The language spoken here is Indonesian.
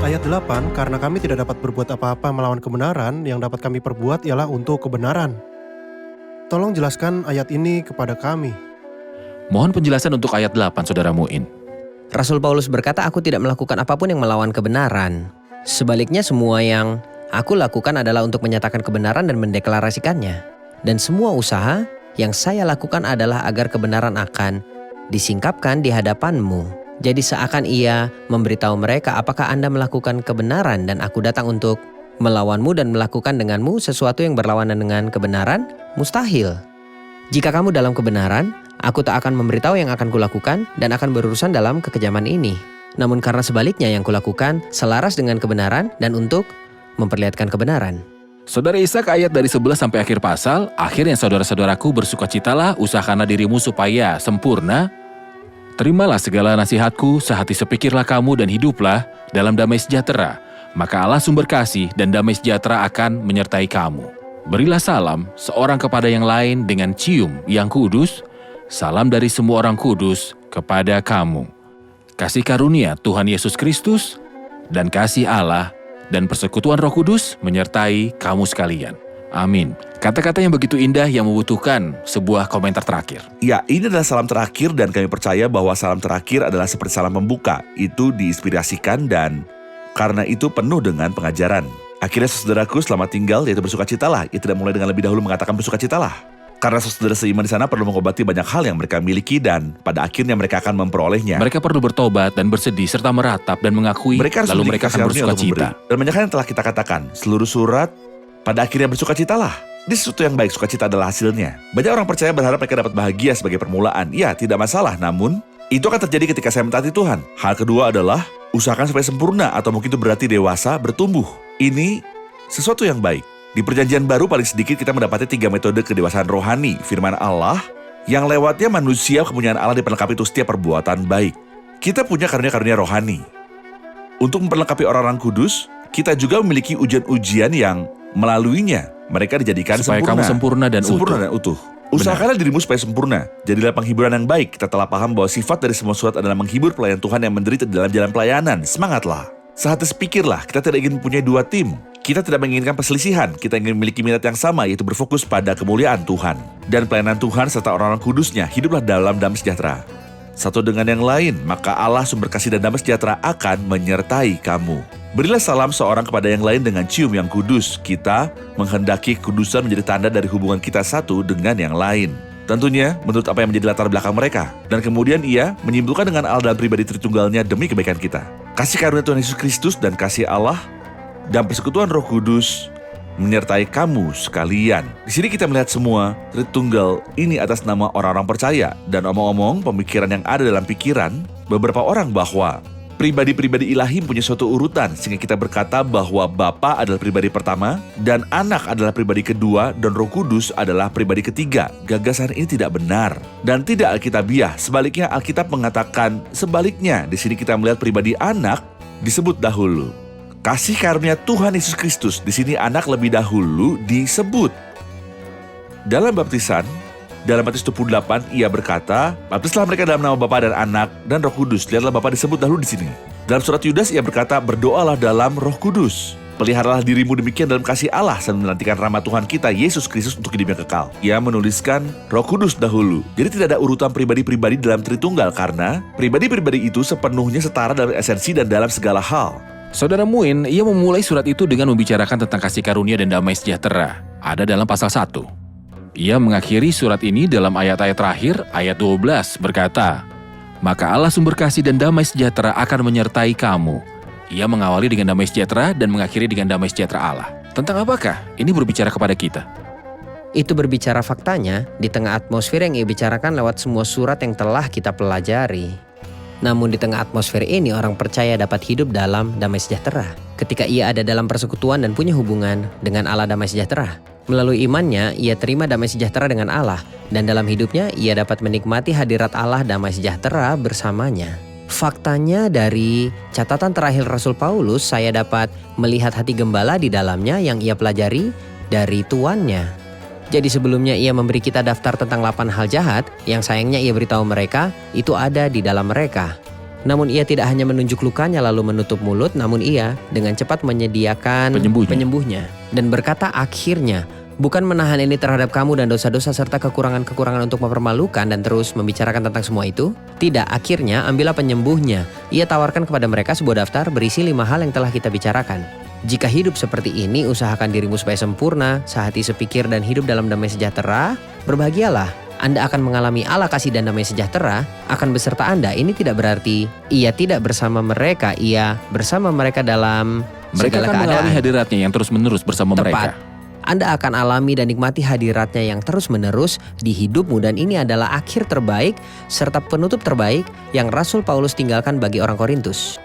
Ayat 8, karena kami tidak dapat berbuat apa-apa melawan kebenaran, yang dapat kami perbuat ialah untuk kebenaran. Tolong jelaskan ayat ini kepada kami. Mohon penjelasan untuk ayat 8, Saudara Muin. Rasul Paulus berkata, aku tidak melakukan apapun yang melawan kebenaran. Sebaliknya semua yang aku lakukan adalah untuk menyatakan kebenaran dan mendeklarasikannya. Dan semua usaha yang saya lakukan adalah agar kebenaran akan disingkapkan di hadapanmu. Jadi seakan ia memberitahu mereka, apakah Anda melakukan kebenaran dan aku datang untuk melawanmu dan melakukan denganmu sesuatu yang berlawanan dengan kebenaran? Mustahil. Jika kamu dalam kebenaran, aku tak akan memberitahu yang akan kulakukan dan akan berurusan dalam kekejaman ini. Namun karena sebaliknya yang kulakukan selaras dengan kebenaran dan untuk memperlihatkan kebenaran. Saudara Ishak, ayat dari 11 sampai akhir pasal, akhirnya saudara-saudaraku bersukacitalah, usahakanlah dirimu supaya sempurna. Terimalah segala nasihatku, sehati sepikirlah kamu dan hiduplah dalam damai sejahtera. Maka Allah sumber kasih dan damai sejahtera akan menyertai kamu. Berilah salam seorang kepada yang lain dengan cium yang kudus. Salam dari semua orang kudus kepada kamu. Kasih karunia Tuhan Yesus Kristus dan kasih Allah dan persekutuan Roh Kudus menyertai kamu sekalian. Amin. Kata-kata yang begitu indah yang membutuhkan sebuah komentar terakhir. Ya, ini adalah salam terakhir dan kami percaya bahwa salam terakhir adalah seperti salam pembuka. Itu diinspirasikan dan karena itu penuh dengan pengajaran. Akhirnya saudaraku, selamat tinggal, yaitu bersukacitalah. Ia tidak mulai dengan lebih dahulu mengatakan bersukacitalah. Karena saudara seiman di sana perlu mengobati banyak hal yang mereka miliki dan pada akhirnya mereka akan memperolehnya. Mereka perlu bertobat dan bersedih serta meratap dan mengakui, lalu mereka akan bersukacita. Dan banyak hal yang telah kita katakan, seluruh surat pada akhirnya bersukacitalah. Ini sesuatu yang baik, sukacita adalah hasilnya. Banyak orang percaya berharap mereka dapat bahagia sebagai permulaan. Ya, tidak masalah, namun itu akan terjadi ketika saya mentaati Tuhan. Hal kedua adalah usahakan supaya sempurna atau mungkin itu berarti dewasa, bertumbuh. Ini sesuatu yang baik. Di perjanjian baru paling sedikit kita mendapati 3 metode kedewasaan rohani, firman Allah, yang lewatnya manusia kepunyaan Allah diperlengkapi untuk setiap perbuatan baik. Kita punya karunia-karunia rohani. Untuk memperlengkapi orang-orang kudus, kita juga memiliki ujian-ujian yang melaluinya mereka dijadikan supaya kamu sempurna dan utuh. Usahakanlah dirimu supaya sempurna. Jadilah penghiburan yang baik. Kita telah paham bahwa sifat dari semua surat adalah menghibur pelayan Tuhan yang menderita dalam jalan pelayanan. Semangatlah. Sehati sepikirlah, kita tidak ingin mempunyai 2 tim. Kita tidak menginginkan perselisihan, kita ingin memiliki minat yang sama, yaitu berfokus pada kemuliaan Tuhan. Dan pelayanan Tuhan serta orang-orang kudusnya, hiduplah dalam damai sejahtera. Satu dengan yang lain, maka Allah sumber kasih dan damai sejahtera akan menyertai kamu. Berilah salam seorang kepada yang lain dengan cium yang kudus. Kita menghendaki kekudusan menjadi tanda dari hubungan kita satu dengan yang lain. Tentunya menurut apa yang menjadi latar belakang mereka. Dan kemudian ia menyimpulkan dengan Allah dan pribadi Tritunggalnya demi kebaikan kita. Kasih karunia Tuhan Yesus Kristus dan kasih Allah dan persekutuan Roh Kudus menyertai kamu sekalian. Di sini kita melihat semua Tritunggal ini atas nama orang-orang percaya. Dan omong-omong pemikiran yang ada dalam pikiran beberapa orang bahwa pribadi-pribadi ilahi punya suatu urutan, sehingga kita berkata bahwa Bapa adalah pribadi pertama, dan Anak adalah pribadi kedua, dan Roh Kudus adalah pribadi ketiga. Gagasan ini tidak benar dan tidak alkitabiah. Sebaliknya Alkitab mengatakan sebaliknya. Di sini kita melihat pribadi Anak disebut dahulu. Kasih karunia Tuhan Yesus Kristus, di sini Anak lebih dahulu disebut. Dalam baptisan, dalam Matius 28, ia berkata, baptislah mereka dalam nama Bapa dan Anak dan Roh Kudus. Lihatlah Bapa disebut dahulu di sini. Dalam surat Yudas, ia berkata, berdoalah dalam Roh Kudus. Peliharalah dirimu demikian dalam kasih Allah sambil menantikan rahmat Tuhan kita, Yesus Kristus untuk hidup yang kekal. Ia menuliskan Roh Kudus dahulu. Jadi tidak ada urutan pribadi-pribadi dalam Tritunggal karena pribadi-pribadi itu sepenuhnya setara dalam esensi dan dalam segala hal. Saudara Muin, ia memulai surat itu dengan membicarakan tentang kasih karunia dan damai sejahtera. Ada dalam pasal 1. Ia mengakhiri surat ini dalam ayat-ayat terakhir, ayat 12, berkata, maka Allah sumber kasih dan damai sejahtera akan menyertai kamu. Ia mengawali dengan damai sejahtera dan mengakhiri dengan damai sejahtera Allah. Tentang apakah ini berbicara kepada kita? Itu berbicara faktanya di tengah atmosfer yang ia bicarakan lewat semua surat yang telah kita pelajari. Namun di tengah atmosfer ini orang percaya dapat hidup dalam damai sejahtera. Ketika ia ada dalam persekutuan dan punya hubungan dengan Allah damai sejahtera. Melalui imannya, ia terima damai sejahtera dengan Allah. Dan dalam hidupnya, ia dapat menikmati hadirat Allah damai sejahtera bersamanya. Faktanya dari catatan terakhir Rasul Paulus, saya dapat melihat hati gembala di dalamnya yang ia pelajari dari tuannya. Jadi sebelumnya ia memberi kita daftar tentang 8 hal jahat yang sayangnya ia beritahu mereka itu ada di dalam mereka. Namun ia tidak hanya menunjuk lukanya lalu menutup mulut, namun ia dengan cepat menyediakan penyembuhnya. Dan berkata akhirnya, bukan menahan ini terhadap kamu dan dosa-dosa serta kekurangan-kekurangan untuk mempermalukan dan terus membicarakan tentang semua itu? Tidak, akhirnya ambillah penyembuhnya. Ia tawarkan kepada mereka sebuah daftar berisi 5 hal yang telah kita bicarakan. Jika hidup seperti ini, usahakan dirimu supaya sempurna, sehati sepikir dan hidup dalam damai sejahtera, berbahagialah. Anda akan mengalami Allah kasih dan damai sejahtera akan beserta Anda. Ini tidak berarti ia tidak bersama mereka, ia bersama mereka dalam Mereka segala akan mengalami keadaan. hadiratnya yang terus-menerus bersama mereka. Anda akan alami dan nikmati hadiratnya yang terus-menerus di hidupmu, dan ini adalah akhir terbaik serta penutup terbaik yang Rasul Paulus tinggalkan bagi orang Korintus.